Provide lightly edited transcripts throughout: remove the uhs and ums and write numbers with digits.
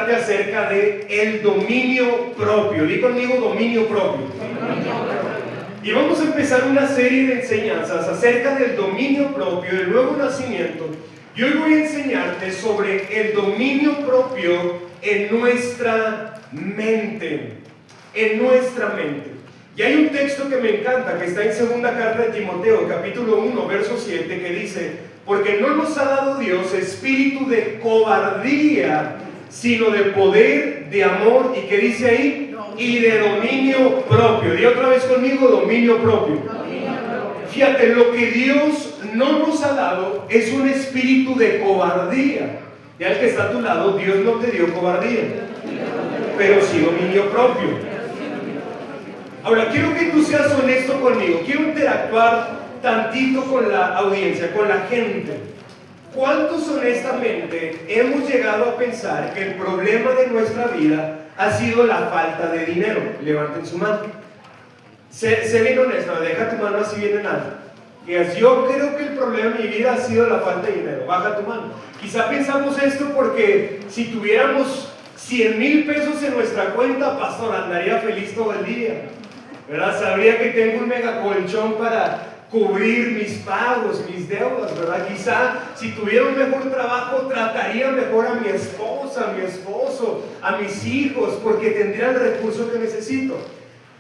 hablarte acerca de el dominio propio. Di conmigo dominio propio. Y vamos a empezar una serie de enseñanzas acerca del dominio propio, del nuevo nacimiento. Y hoy voy a enseñarte sobre el dominio propio en nuestra mente. En nuestra mente. Y hay un texto que me encanta, que está en segunda carta de Timoteo, capítulo 1, verso 7, que dice: porque no nos ha dado Dios espíritu de cobardía, sino de poder, de amor, y ¿qué dice ahí? Y de dominio propio. Di otra vez conmigo, dominio propio. Fíjate, lo que Dios no nos ha dado es un espíritu de cobardía. Y al que está a tu lado, Dios no te dio cobardía, pero sí dominio propio. Ahora, quiero que tú seas honesto conmigo. Quiero interactuar tantito con la audiencia, con la gente. ¿Cuántos honestamente hemos llegado a pensar que el problema de nuestra vida ha sido la falta de dinero? Levanten su mano. Sé bien honesto, deja tu mano así bien en alto. Yo creo que el problema de mi vida ha sido la falta de dinero. Baja tu mano. Quizá pensamos esto porque si tuviéramos 100,000 pesos en nuestra cuenta, pastor, andaría feliz todo el día, ¿verdad? Sabría que tengo un mega colchón para cubrir mis pagos, mis deudas, ¿verdad? Quizá si tuviera un mejor trabajo, trataría mejor a mi esposa, a mi esposo, a mis hijos, porque tendría el recurso que necesito.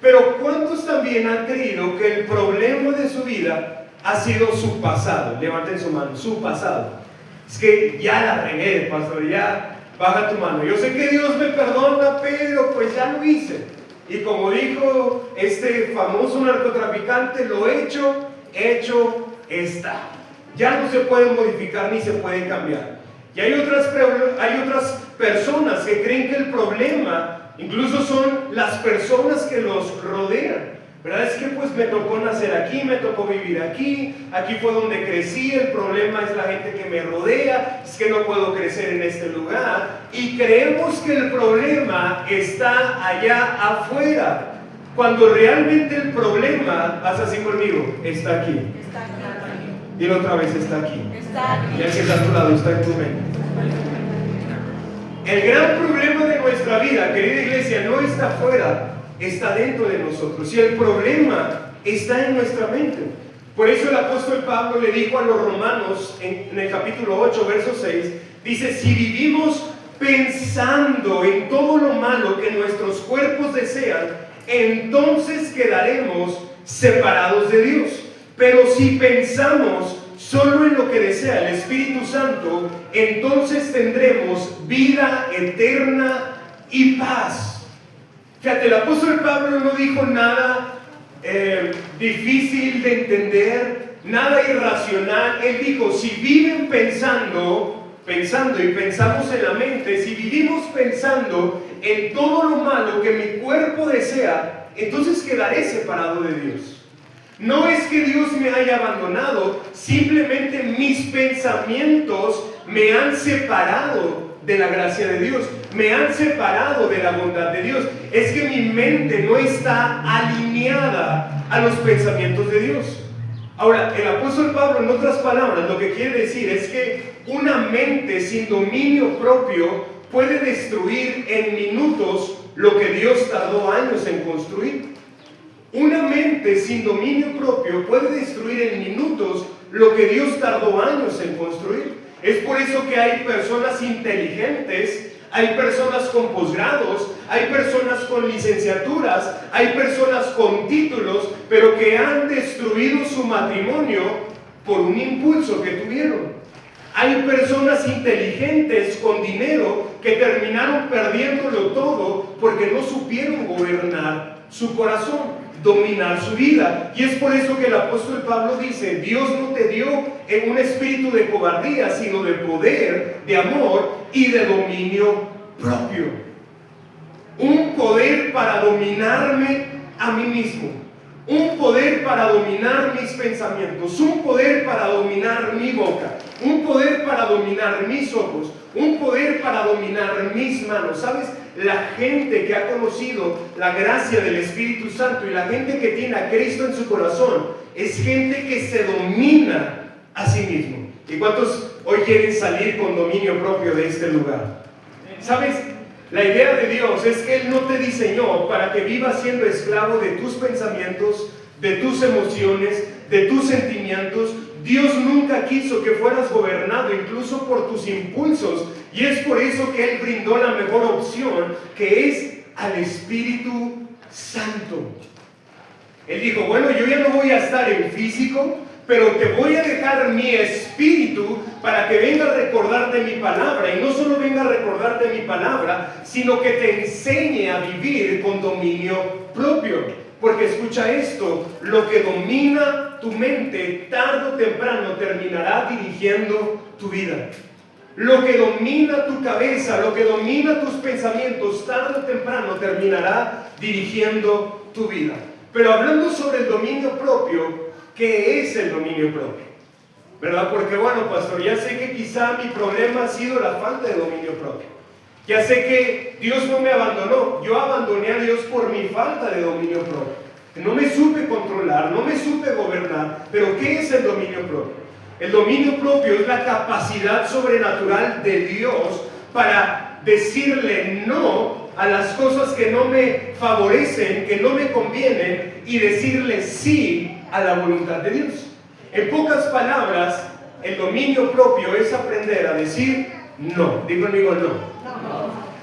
Pero ¿cuántos también han creído que el problema de su vida ha sido su pasado? Levanten su mano, su pasado. Es que ya la regué, pastor, ya baja tu mano. Yo sé que Dios me perdona, pero pues ya lo hice. Y como dijo este famoso narcotraficante, lo hecho está. Ya no se puede modificar ni se puede cambiar. Y hay otras personas que creen que el problema incluso son las personas que los rodean, ¿verdad? Es que pues me tocó nacer aquí, me tocó vivir aquí fue donde crecí, el problema es la gente que me rodea, es que no puedo crecer en este lugar, y creemos que el problema está allá afuera, cuando realmente el problema, haz así conmigo, está aquí. Está aquí. Dilo otra vez, está aquí. Está aquí. Y el que está a tu lado, está en tu mente. El gran problema de nuestra vida, querida iglesia, no está afuera, está dentro de nosotros. Y el problema está en nuestra mente. Por eso el apóstol Pablo le dijo a los romanos en el capítulo 8, verso 6, dice: si vivimos pensando en todo lo malo que nuestros cuerpos desean, entonces quedaremos separados de Dios. Pero si pensamos solo en lo que desea el Espíritu Santo, entonces tendremos vida eterna y paz. Fíjate, el apóstol Pablo no dijo nada difícil de entender, nada irracional. Él dijo: si viven pensando y pensamos en la mente, si vivimos pensando en todo lo malo que mi cuerpo desea, entonces quedaré separado de Dios. No es que Dios me haya abandonado, simplemente mis pensamientos me han separado de la gracia de Dios, me han separado de la bondad de Dios. Es que mi mente no está alineada a los pensamientos de Dios. Ahora, el apóstol Pablo, en otras palabras, lo que quiere decir es que una mente sin dominio propio puede destruir en minutos lo que Dios tardó años en construir. Una mente sin dominio propio puede destruir en minutos lo que Dios tardó años en construir. Es por eso que hay personas inteligentes, hay personas con posgrados, hay personas con licenciaturas, hay personas con títulos, pero que han destruido su matrimonio por un impulso que tuvieron. Hay personas inteligentes con dinero que terminaron perdiéndolo todo porque no supieron gobernar su corazón, dominar su vida. Y es por eso que el apóstol Pablo dice: Dios no te dio un espíritu de cobardía, sino de poder, de amor y de dominio propio. Un poder para dominarme a mí mismo, un poder para dominar mis pensamientos, un poder para dominar mi boca, un poder para dominar mis ojos, un poder para dominar mis manos. ¿Sabes? La gente que ha conocido la gracia del Espíritu Santo y la gente que tiene a Cristo en su corazón es gente que se domina a sí mismo. ¿Y cuántos hoy quieren salir con dominio propio de este lugar? ¿Sabes? La idea de Dios es que Él no te diseñó para que vivas siendo esclavo de tus pensamientos, de tus emociones, de tus sentimientos. Dios nunca quiso que fueras gobernado incluso por tus impulsos, y es por eso que Él brindó la mejor opción, que es al Espíritu Santo. Él dijo, bueno, yo ya no voy a estar en físico, pero te voy a dejar mi espíritu para que venga a recordarte mi palabra, y no solo venga a recordarte mi palabra, sino que te enseñe a vivir con dominio propio. Porque escucha esto, lo que domina tu mente tarde o temprano terminará dirigiendo tu vida. Lo que domina tu cabeza, lo que domina tus pensamientos, tarde o temprano terminará dirigiendo tu vida. Pero hablando sobre el dominio propio, ¿qué es el dominio propio? ¿Verdad? Porque bueno, pastor, ya sé que quizá mi problema ha sido la falta de dominio propio. Ya sé que Dios no me abandonó, yo abandoné a Dios por mi falta de dominio propio. No me supe controlar, no me supe gobernar. Pero ¿qué es el dominio propio? El dominio propio es la capacidad sobrenatural de Dios para decirle no a las cosas que no me favorecen, que no me convienen, y decirle sí a la voluntad de Dios. En pocas palabras, el dominio propio es aprender a decir no. Digo conmigo no.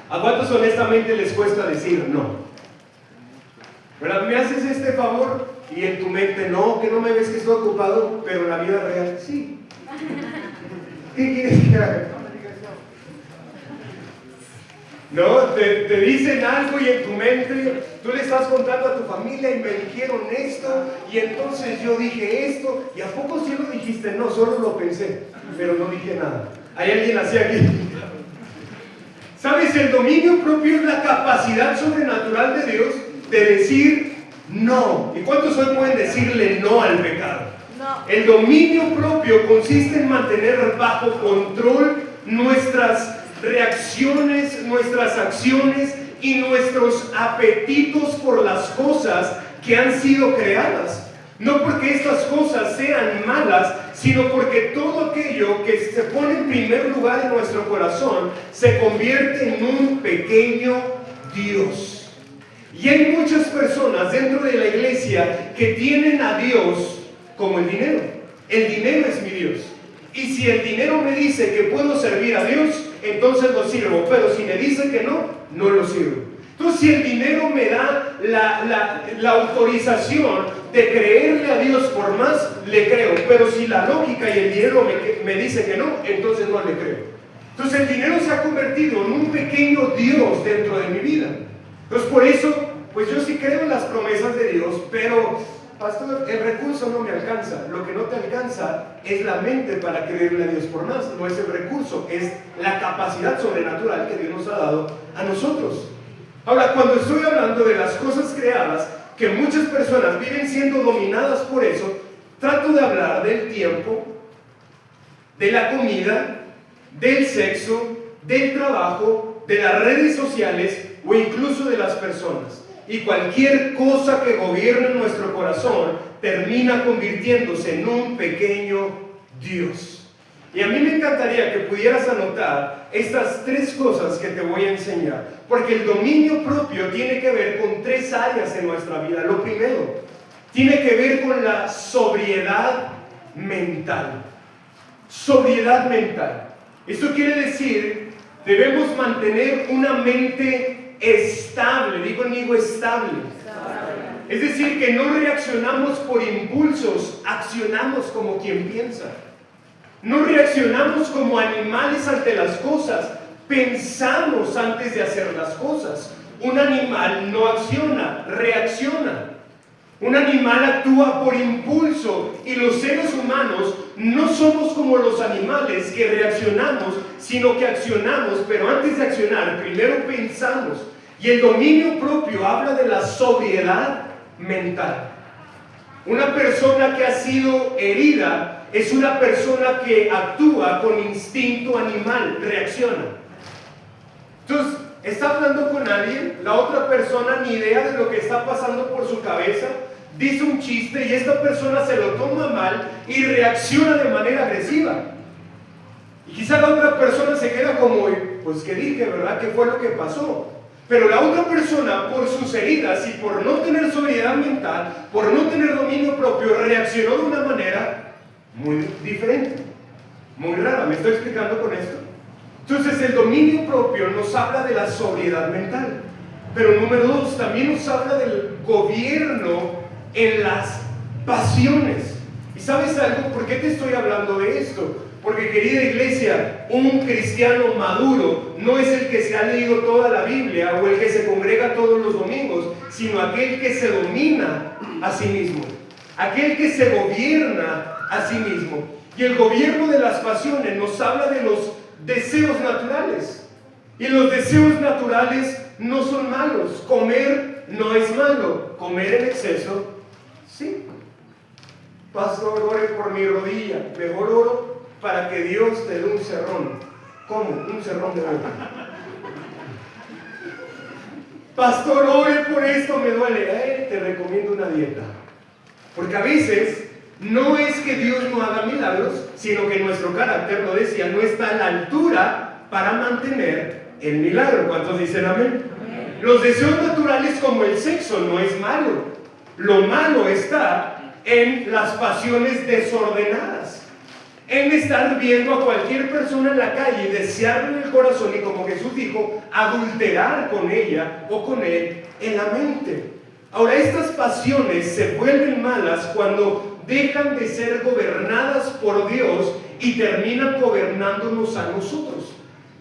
¿A cuántos honestamente les cuesta decir no? ¿Verdad? ¿Me haces este favor? Y en tu mente, no, que no me ves que estoy ocupado, pero en la vida real, sí. ¿Qué quieres que haga? No, te dicen algo y en tu mente, tú le estás contando a tu familia y me dijeron esto, y entonces yo dije esto, y ¿a poco sí lo dijiste? No, solo lo pensé, pero no dije nada. ¿Hay alguien así aquí? ¿Sabes? El dominio propio es la capacidad sobrenatural de Dios de decir no. ¿Y cuántos hoy pueden decirle no al pecado? No. El dominio propio consiste en mantener bajo control nuestras reacciones, nuestras acciones y nuestros apetitos por las cosas que han sido creadas. No porque estas cosas sean malas, sino porque todo aquello que se pone en primer lugar en nuestro corazón se convierte en un pequeño Dios. Y hay muchas personas dentro de la iglesia que tienen a Dios como el dinero. El dinero es mi Dios. Y si el dinero me dice que puedo servir a Dios, entonces lo sirvo. Pero si me dice que no, no lo sirvo. Entonces, si el dinero me da la autorización de creerle a Dios por más, le creo. Pero si la lógica y el dinero me dice que no, entonces no le creo. Entonces, el dinero se ha convertido en un pequeño Dios dentro de mi vida. Entonces, por eso, pues yo sí creo en las promesas de Dios, pero, pastor, el recurso no me alcanza. Lo que no te alcanza es la mente para creerle a Dios por más. No es el recurso, es la capacidad sobrenatural que Dios nos ha dado a nosotros. Ahora, cuando estoy hablando de las cosas creadas, que muchas personas viven siendo dominadas por eso, trato de hablar del tiempo, de la comida, del sexo, del trabajo, de las redes sociales o incluso de las personas. Y cualquier cosa que gobierne nuestro corazón termina convirtiéndose en un pequeño Dios. Y a mí me encantaría que pudieras anotar estas tres cosas que te voy a enseñar, porque el dominio propio tiene que ver con tres áreas en nuestra vida. Lo primero, tiene que ver con la sobriedad mental. Sobriedad mental. Esto quiere decir, debemos mantener una mente estable. Digo conmigo, estable. Es decir, que no reaccionamos por impulsos, accionamos como quien piensa. No reaccionamos como animales ante las cosas, pensamos antes de hacer las cosas. Un animal no acciona, reacciona. Un animal actúa por impulso, y los seres humanos no somos como los animales que reaccionamos, sino que accionamos, pero antes de accionar, primero pensamos. Y el dominio propio habla de la sobriedad mental. Una persona que ha sido herida es una persona que actúa con instinto animal, reacciona. Entonces, está hablando con alguien, la otra persona ni idea de lo que está pasando por su cabeza, dice un chiste y esta persona se lo toma mal y reacciona de manera agresiva. Y quizá la otra persona se queda como, pues, ¿qué dije, verdad? ¿Qué fue lo que pasó? Pero la otra persona, por sus heridas y por no tener sobriedad mental, por no tener dominio propio, reaccionó de una manera muy diferente, muy rara. ¿Me estoy explicando con esto? Entonces, el dominio propio nos habla de la sobriedad mental. Pero número 2, también nos habla del gobierno en las pasiones. ¿Y sabes algo? ¿Por qué te estoy hablando de esto? Porque, querida iglesia, un cristiano maduro no es el que se ha leído toda la Biblia o el que se congrega todos los domingos, sino aquel que se domina a sí mismo, aquel que se gobierna a sí mismo. Y el gobierno de las pasiones nos habla de los deseos naturales. Y los deseos naturales no son malos. Comer no es malo. Comer en exceso, sí. Pastor, ore por mi rodilla. Mejor oro para que Dios te dé un cerrón. ¿Cómo? Un cerrón de boca. Pastor, ore por esto, me duele. Te recomiendo una dieta. Porque a veces no es que Dios no haga milagros, sino que nuestro carácter, lo decía, no está a la altura para mantener el milagro. ¿Cuántos dicen amén? Amén. Los deseos naturales, como el sexo, no es malo. Lo malo está en las pasiones desordenadas, en estar viendo a cualquier persona en la calle y desearlo en el corazón y, como Jesús dijo, adulterar con ella o con él en la mente. Ahora, estas pasiones se vuelven malas cuando dejan de ser gobernadas por Dios y terminan gobernándonos a nosotros.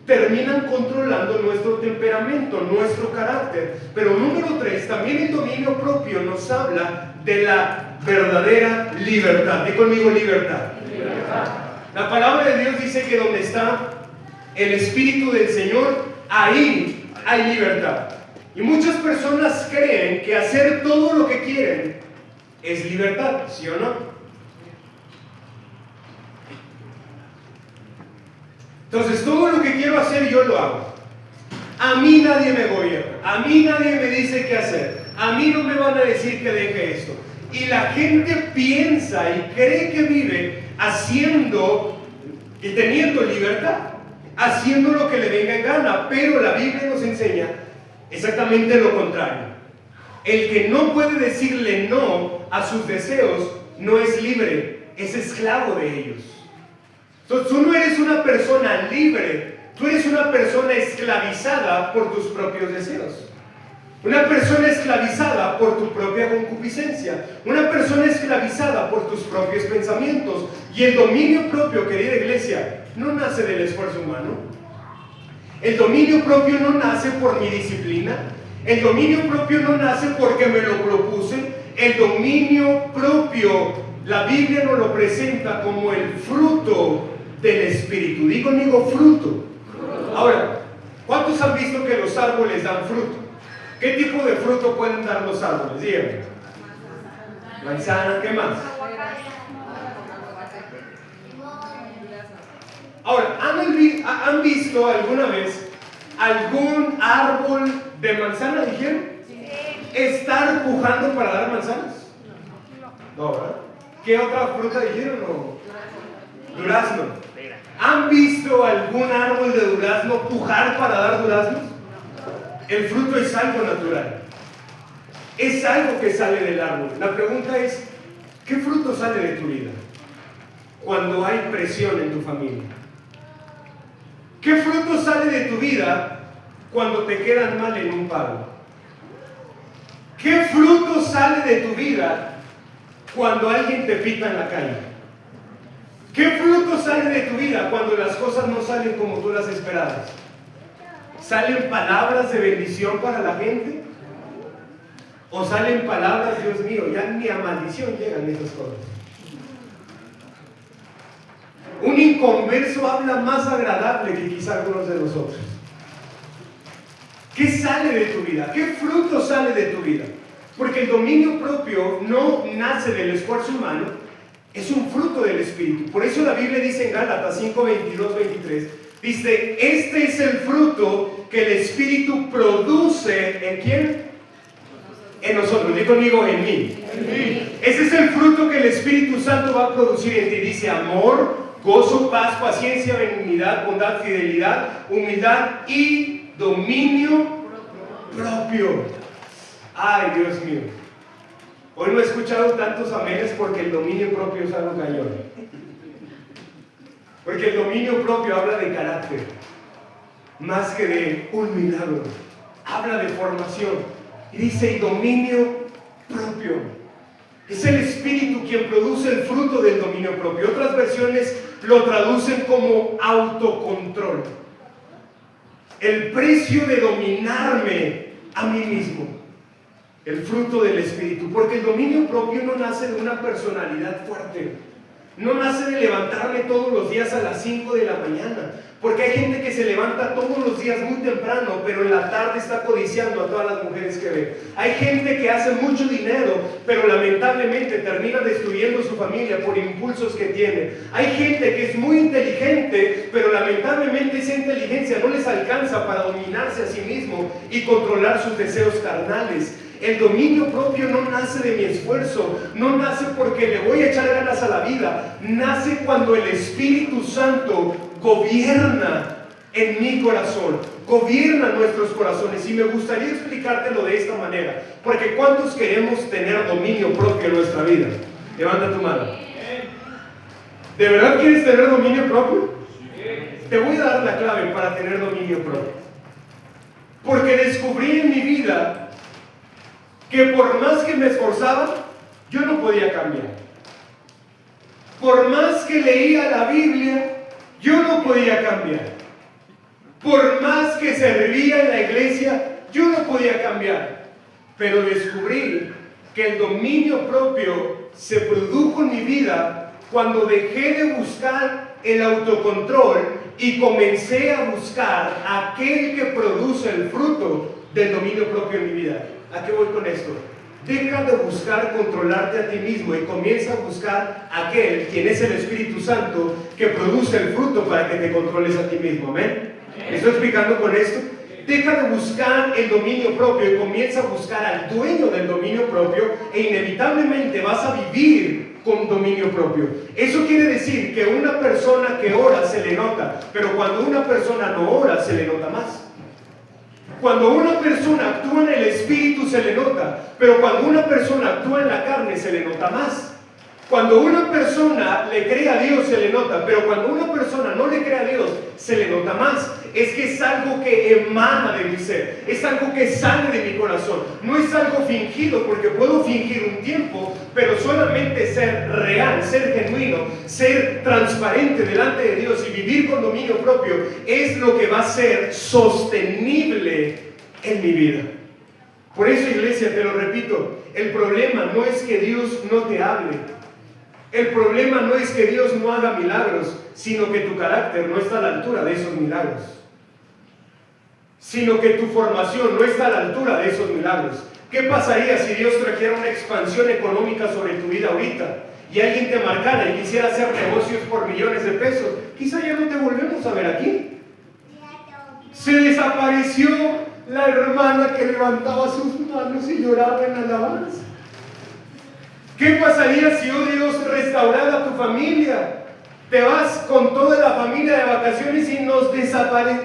Terminan controlando nuestro temperamento, nuestro carácter. Pero número 3, también el dominio propio nos habla de la verdadera libertad. Di conmigo, libertad. Libertad. La palabra de Dios dice que donde está el Espíritu del Señor, ahí hay libertad. Y muchas personas creen que hacer todo lo que quieren es libertad, ¿sí o no? Entonces, todo lo que quiero hacer yo lo hago. A mí nadie me gobierna, a mí nadie me dice qué hacer, a mí no me van a decir que deje esto. Y la gente piensa y cree que vive haciendo y teniendo libertad, haciendo lo que le venga en gana, pero la Biblia nos enseña exactamente lo contrario. El que no puede decirle no a sus deseos no es libre, es esclavo de ellos. Entonces, tú no eres una persona libre, tú eres una persona esclavizada por tus propios deseos. Una persona esclavizada por tu propia concupiscencia. Una persona esclavizada por tus propios pensamientos. Y el dominio propio, querida iglesia, no nace del esfuerzo humano. El dominio propio no nace por mi disciplina. El dominio propio no nace porque me lo propuse. El dominio propio, la Biblia nos lo presenta como el fruto del Espíritu. Di conmigo, fruto. Ahora, ¿cuántos han visto que los árboles dan fruto? ¿Qué tipo de fruto pueden dar los árboles? Díganme. Manzana, ¿qué más? Ahora, ¿han visto alguna vez algún árbol de manzana, dijeron? ¿Estar pujando para dar manzanas? No, ¿verdad? ¿Qué otra fruta dijeron? No. Durazno. ¿Han visto algún árbol de durazno pujar para dar duraznos? El fruto es algo natural. Es algo que sale del árbol. La pregunta es, ¿qué fruto sale de tu vida cuando hay presión en tu familia? ¿Qué fruto sale de tu vida cuando te quedan mal en un pago? ¿Qué fruto sale de tu vida cuando alguien te pita en la calle? ¿Qué fruto sale de tu vida cuando las cosas no salen como tú las esperabas? ¿Salen palabras de bendición para la gente? ¿O salen palabras, Dios mío, ya ni a maldición llegan esas cosas? Un inconverso habla más agradable que quizá algunos de nosotros. ¿Qué sale de tu vida? ¿Qué fruto sale de tu vida? Porque el dominio propio no nace del esfuerzo humano, es un fruto del Espíritu. Por eso la Biblia dice en Gálatas 5, 22, 23, dice, este es el fruto que el Espíritu produce, ¿en quién? En nosotros. Di conmigo, en mí. Ese es el fruto que el Espíritu Santo va a producir en ti. Dice amor, gozo, paz, paciencia, benignidad, bondad, fidelidad, humildad y dominio propio. Ay, Dios mío. Hoy no he escuchado tantos amenes porque el dominio propio es algo cañón. Porque el dominio propio habla de carácter, más que de un milagro. Habla de formación. Y dice, y dominio propio. Es el Espíritu quien produce el fruto del dominio propio. Otras versiones lo traducen como autocontrol. El precio de dominarme a mí mismo. El fruto del Espíritu. Porque el dominio propio no nace de una personalidad fuerte. No nace de levantarme todos los días a las 5 de la mañana. Porque hay gente que se levanta todos los días muy temprano, pero en la tarde está codiciando a todas las mujeres que ve. Hay gente que hace mucho dinero, pero lamentablemente termina destruyendo su familia por impulsos que tiene. Hay gente que es muy inteligente, pero lamentablemente esa inteligencia no les alcanza para dominarse a sí mismo y controlar sus deseos carnales. El dominio propio no nace de mi esfuerzo, no nace porque le voy a echar ganas a la vida, nace cuando el Espíritu Santo gobierna en mi corazón, gobierna nuestros corazones. Y me gustaría explicártelo de esta manera, porque ¿cuántos queremos tener dominio propio en nuestra vida? Levanta tu mano. ¿De verdad quieres tener dominio propio? Te voy a dar la clave para tener dominio propio. Porque descubrí en mi vida que por más que me esforzaba, yo no podía cambiar. Por más que leía la Biblia, yo no podía cambiar. Por más que servía en la iglesia, yo no podía cambiar. Pero descubrí que el dominio propio se produjo en mi vida cuando dejé de buscar el autocontrol y comencé a buscar aquel que produce el fruto del dominio propio en mi vida. ¿A qué voy con esto? Deja de buscar controlarte a ti mismo y comienza a buscar aquel, quien es el Espíritu Santo, que produce el fruto para que te controles a ti mismo. ¿Amén? ¿Me estoy explicando con esto? Deja de buscar el dominio propio y comienza a buscar al dueño del dominio propio e inevitablemente vas a vivir con dominio propio. Eso quiere decir que una persona que ora se le nota, pero cuando una persona no ora se le nota más. Cuando una persona actúa en el Espíritu se le nota, pero cuando una persona actúa en la carne se le nota más. Cuando una persona le cree a Dios se le nota, pero cuando una persona no le cree a Dios se le nota más. Es que es algo que emana de mi ser, es algo que sale de mi corazón. No es algo fingido, porque puedo fingir un tiempo, pero solamente ser real, ser genuino, ser transparente delante de Dios y vivir con dominio propio es lo que va a ser sostenible en mi vida. Por eso, iglesia, te lo repito, el problema no es que Dios no te hable. El problema no es que Dios no haga milagros, sino que tu carácter no está a la altura de esos milagros. Sino que tu formación no está a la altura de esos milagros. ¿Qué pasaría si Dios trajera una expansión económica sobre tu vida ahorita y alguien te marcara y quisiera hacer negocios por millones de pesos? Quizá ya no te volvemos a ver aquí. Se desapareció la hermana que levantaba sus manos y lloraba en alabanza. ¿Qué pasaría si, oh Dios, restaurara tu familia? Te vas con toda la familia de vacaciones y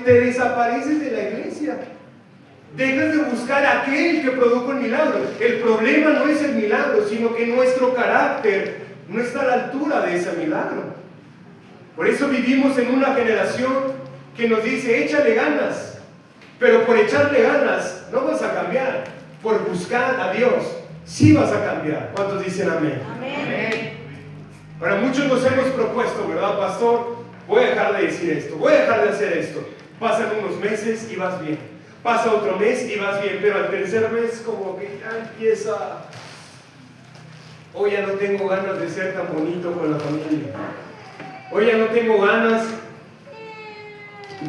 te desapareces de la iglesia. Dejas de buscar a aquel que produjo el milagro. El problema no es el milagro, sino que nuestro carácter no está a la altura de ese milagro. Por eso vivimos en una generación que nos dice, échale ganas. Pero por echarle ganas no vas a cambiar. Por buscar a Dios sí vas a cambiar. ¿Cuántos dicen amén? Amén. Ahora, muchos nos hemos propuesto, ¿verdad, pastor? Voy a dejar de decir esto, voy a dejar de hacer esto. Pasan unos meses y vas bien. Pasa otro mes y vas bien, pero al tercer mes como que ya empieza. Hoy ya no tengo ganas de ser tan bonito con la familia. Hoy ya no tengo ganas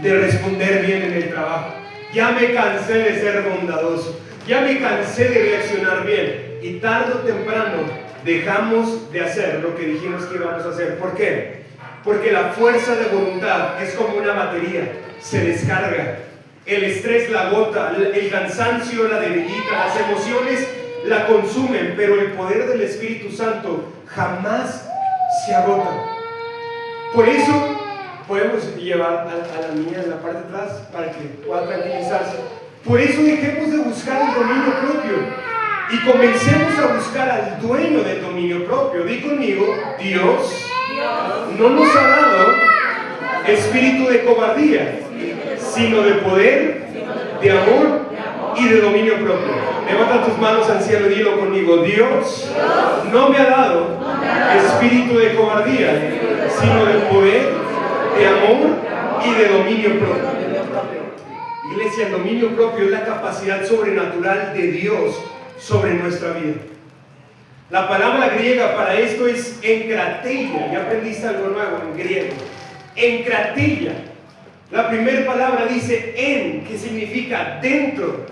de responder bien en el trabajo. Ya me cansé de ser bondadoso. Ya me cansé de reaccionar bien. Y tarde o temprano dejamos de hacer lo que dijimos que íbamos a hacer. ¿Por qué? Porque la fuerza de voluntad es como una batería, se descarga. El estrés la agota, el cansancio la debilita, las emociones la consumen, pero el poder del Espíritu Santo jamás se agota. Por eso podemos llevar a la niña en la parte de atrás para que pueda tranquilizarse. Por eso dejemos de buscar el dominio propio y comencemos a buscar al dueño del dominio propio. Di conmigo, Dios no nos ha dado espíritu de cobardía, sino de poder, de amor y de dominio propio. Levanta tus manos al cielo y dilo conmigo: Dios no me ha dado espíritu de cobardía, sino de poder, de amor y de dominio propio. Iglesia, el dominio propio es la capacidad sobrenatural de Dios sobre nuestra vida. La palabra griega para esto es enkrateia. Ya aprendiste algo nuevo en griego. Enkrateia. La primera palabra dice en, que significa dentro,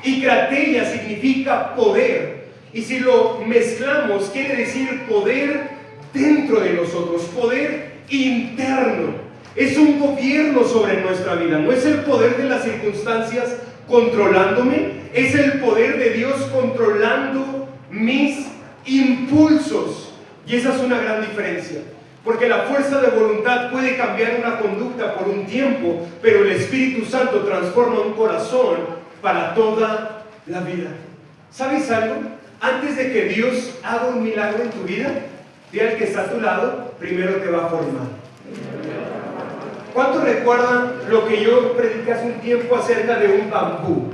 y krateia significa poder. Y si lo mezclamos, quiere decir poder dentro de nosotros, poder interno. Es un gobierno sobre nuestra vida. No es el poder de las circunstancias controlándome, es el poder de Dios controlando mis impulsos. Y esa es una gran diferencia, porque la fuerza de voluntad puede cambiar una conducta por un tiempo, pero el Espíritu Santo transforma un corazón para toda la vida. ¿Sabes algo? Antes de que Dios haga un milagro en tu vida, dile al que está a tu lado, primero te va a formar. ¿Cuántos recuerdan lo que yo prediqué hace un tiempo acerca de un bambú?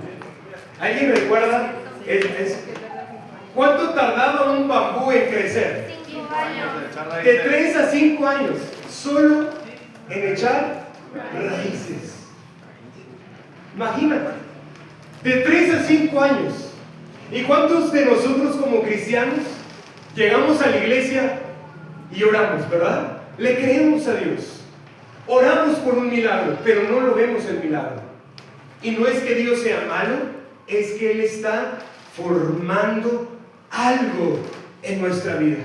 ¿Alguien recuerda? ¿Cuánto tardaba un bambú en crecer? 5 años. De 3 a 5 años, solo en echar raíces. Imagínate, de 3 a 5 años. ¿Y cuántos de nosotros como cristianos llegamos a la iglesia y oramos, verdad? Le creemos a Dios. Oramos por un milagro, pero no lo vemos el milagro. Y no es que Dios sea malo, es que Él está formando algo en nuestra vida.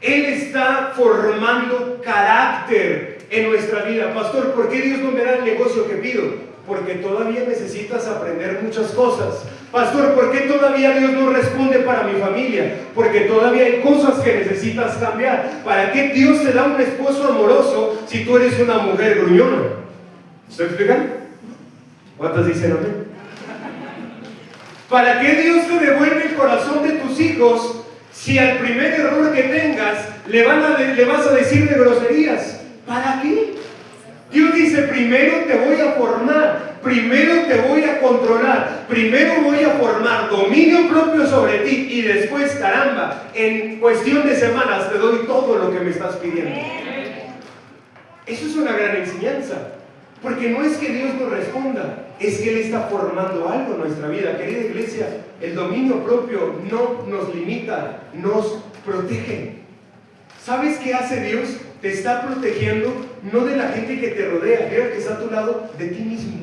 Él está formando carácter en nuestra vida. Pastor, ¿por qué Dios no me da el negocio que pido? Porque todavía necesitas aprender muchas cosas. Pastor, ¿por qué todavía Dios no responde para mi familia? Porque todavía hay cosas que necesitas cambiar. ¿Para qué Dios te da un esposo amoroso si tú eres una mujer gruñona? ¿Se explican? ¿Cuántas dicen amén? ¿Para qué Dios te devuelve el corazón de tus hijos si al primer error que tengas le vas a decir de groserías? ¿Para qué? Dios dice: primero te voy a formar, primero te voy a controlar, primero voy a formar dominio propio sobre ti y después, caramba, en cuestión de semanas te doy todo lo que me estás pidiendo. Eso es una gran enseñanza, porque no es que Dios nos responda, es que Él está formando algo en nuestra vida. Querida iglesia, el dominio propio no nos limita, nos protege. ¿Sabes qué hace Dios? Te está protegiendo no de la gente que te rodea, creo que está a tu lado, de ti mismo.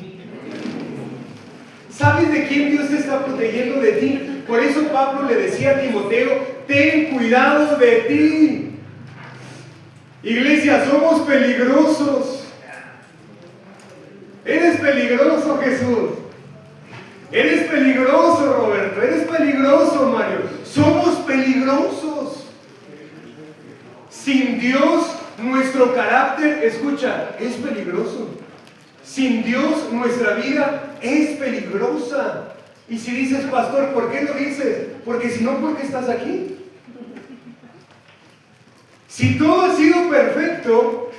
¿Sabes de quién Dios te está protegiendo? De ti. Por eso Pablo le decía a Timoteo: ten cuidado de ti. Iglesia, somos peligrosos. Eres peligroso, Jesús. Eres peligroso, Roberto. Eres peligroso, Mario. Somos peligrosos. Sin Dios, nuestro carácter, escucha, es peligroso. Sin Dios, nuestra vida es peligrosa. Y si dices: pastor, ¿por qué lo dices? Porque si no, ¿por qué estás aquí? Si todo ha sido perfecto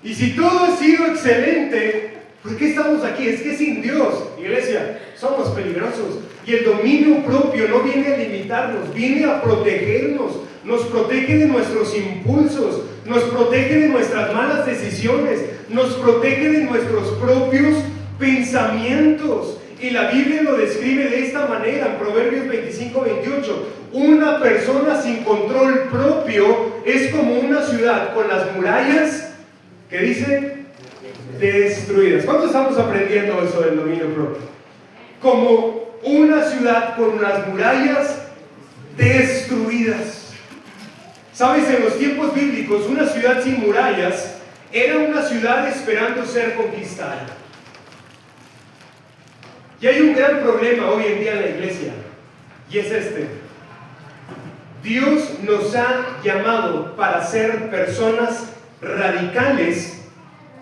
y si todo ha sido excelente, ¿por qué estamos aquí? Es que sin Dios, iglesia, somos peligrosos. Y el dominio propio no viene a limitarnos, viene a protegernos. Nos protege de nuestros impulsos, nos protege de nuestras malas decisiones, nos protege de nuestros propios pensamientos. Y la Biblia lo describe de esta manera en Proverbios 25-28. Una persona sin control propio es como una ciudad con las murallas, ¿qué dice? Destruidas. ¿Cuánto estamos aprendiendo eso del dominio propio? Como una ciudad con las murallas destruidas. Sabes, en los tiempos bíblicos, una ciudad sin murallas era una ciudad esperando ser conquistada. Y hay un gran problema hoy en día en la iglesia, y es este: Dios nos ha llamado para ser personas radicales,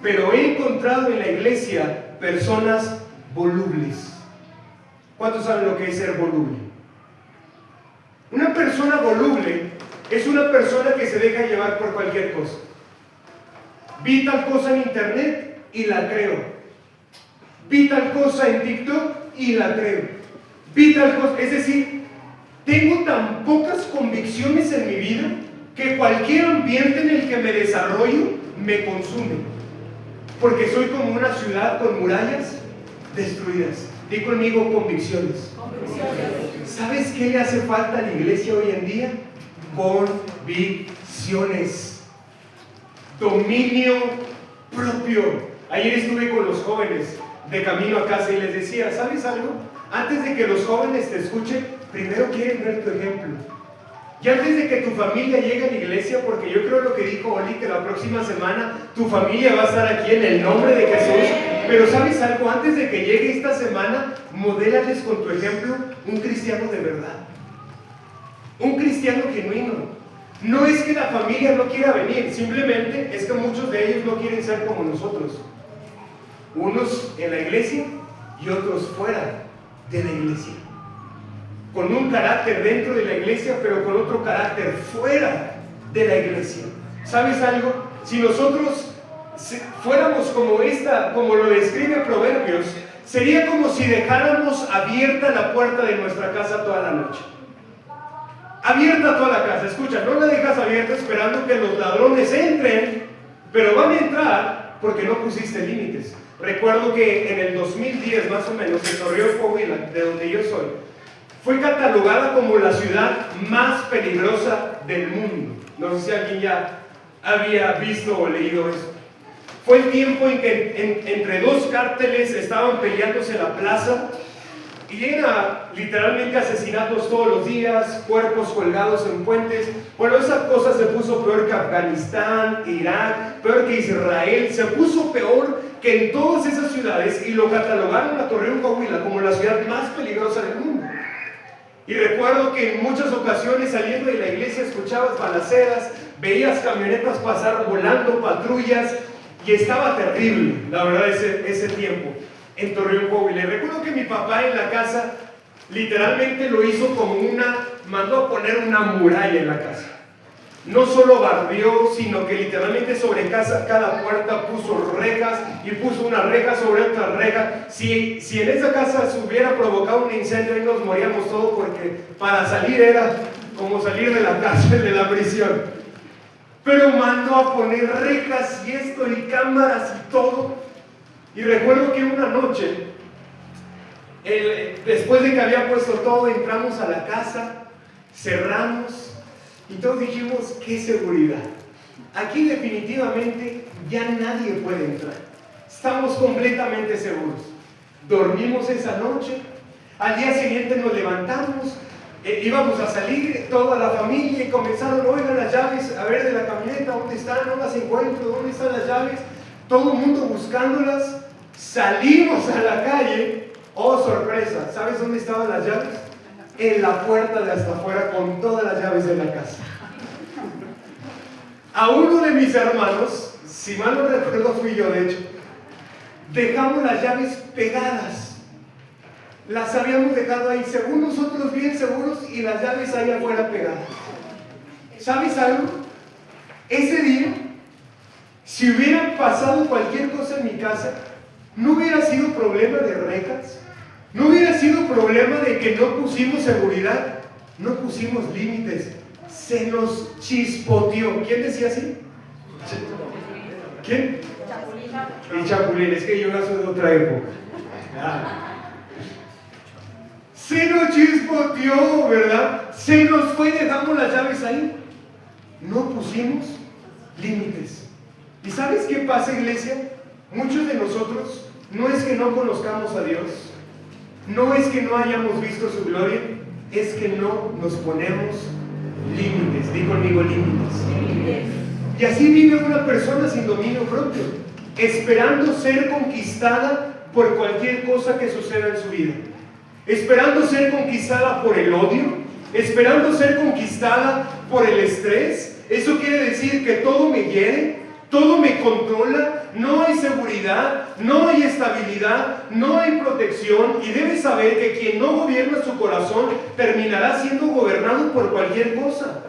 pero he encontrado en la iglesia personas volubles. ¿Cuántos saben lo que es ser voluble? Una persona voluble es una persona que se deja llevar por cualquier cosa. Vi tal cosa en internet y la creo. Vi tal cosa en TikTok y la creo. Vi tal cosa, es decir, tengo tan pocas convicciones en mi vida que cualquier ambiente en el que me desarrollo me consume. Porque soy como una ciudad con murallas destruidas. Di conmigo convicciones. ¿Sabes qué le hace falta a la iglesia hoy en día? Convicciones. Dominio propio. Ayer estuve con los jóvenes de camino a casa y les decía, ¿sabes algo? Antes de que los jóvenes te escuchen, primero quieren ver tu ejemplo. Y antes de que tu familia llegue a la iglesia, porque yo creo lo que dijo Oli, que la próxima semana tu familia va a estar aquí en el nombre de Jesús. Pero ¿sabes algo? Antes de que llegue esta semana, modélales con tu ejemplo un cristiano de verdad. Un cristiano genuino. No es que la familia no quiera venir, simplemente es que muchos de ellos no quieren ser como nosotros. Unos en la iglesia y otros fuera de la iglesia. Con un carácter dentro de la iglesia, pero con otro carácter fuera de la iglesia. ¿Sabes algo? Si nosotros fuéramos como lo describe Proverbios, sería como si dejáramos abierta la puerta de nuestra casa toda la noche. Abierta toda la casa, escucha, no la dejas abierta esperando que los ladrones entren, pero van a entrar porque no pusiste límites. Recuerdo que en el 2010 más o menos, en Torreón, Coahuila, de donde yo soy, fue catalogada como la ciudad más peligrosa del mundo. No sé si alguien ya había visto o leído eso. Fue el tiempo en que entre dos cárteles estaban peleándose la plaza y era literalmente asesinatos todos los días, cuerpos colgados en puentes. Bueno, esa cosa se puso peor que Afganistán, Irak, peor que Israel, se puso peor que en todas esas ciudades y lo catalogaron a Torreón, Coahuila como la ciudad más peligrosa del mundo. Y recuerdo que en muchas ocasiones saliendo de la iglesia escuchabas balaceras, veías camionetas pasar volando, patrullas, y estaba terrible, la verdad, ese tiempo en Torreón, Coahuila. Y recuerdo que mi papá en la casa literalmente lo hizo como mandó a poner una muralla en la casa. No solo barrió, sino que literalmente sobre cada puerta puso rejas y puso una reja sobre otra reja. Si en esa casa se hubiera provocado un incendio y nos moríamos todos, porque para salir era como salir de la cárcel, de la prisión. Pero mandó a poner rejas y esto y cámaras y todo. Y recuerdo que una noche, después de que había puesto todo, entramos a la casa, cerramos. Y todos dijimos, qué seguridad. Aquí definitivamente ya nadie puede entrar. Estamos completamente seguros. Dormimos esa noche. Al día siguiente nos levantamos. Íbamos a salir toda la familia y comenzaron, oigan las llaves, a ver de la camioneta, ¿dónde están? No las encuentro, ¿dónde están las llaves? Todo el mundo buscándolas. Salimos a la calle. Oh, sorpresa. ¿Sabes dónde estaban las llaves? En la puerta de hasta afuera con todas las llaves de la casa. A uno de mis hermanos, si mal no recuerdo fui yo de hecho, dejamos las llaves pegadas. Las habíamos dejado ahí, según nosotros bien seguros, y las llaves ahí afuera pegadas. ¿Sabes algo? Ese día, si hubiera pasado cualquier cosa en mi casa, no hubiera sido problema de rejas. No hubiera sido problema de que no pusimos seguridad, no pusimos límites, se nos chispoteó. ¿Quién decía así? ¿Quién? El Chapulín, es que yo no soy de otra época. Se nos chispoteó, ¿verdad? Se nos fue y dejamos las llaves ahí. No pusimos límites. ¿Y sabes qué pasa, iglesia? Muchos de nosotros no es que no conozcamos a Dios. No es que no hayamos visto su gloria, es que no nos ponemos límites. Di conmigo límites. Y así vive una persona sin dominio propio, esperando ser conquistada por cualquier cosa que suceda en su vida. Esperando ser conquistada por el odio, esperando ser conquistada por el estrés. Eso quiere decir que todo me hiere, todo me controla, no hay seguridad, no hay estabilidad, no hay protección, y debes saber que quien no gobierna su corazón terminará siendo gobernado por cualquier cosa.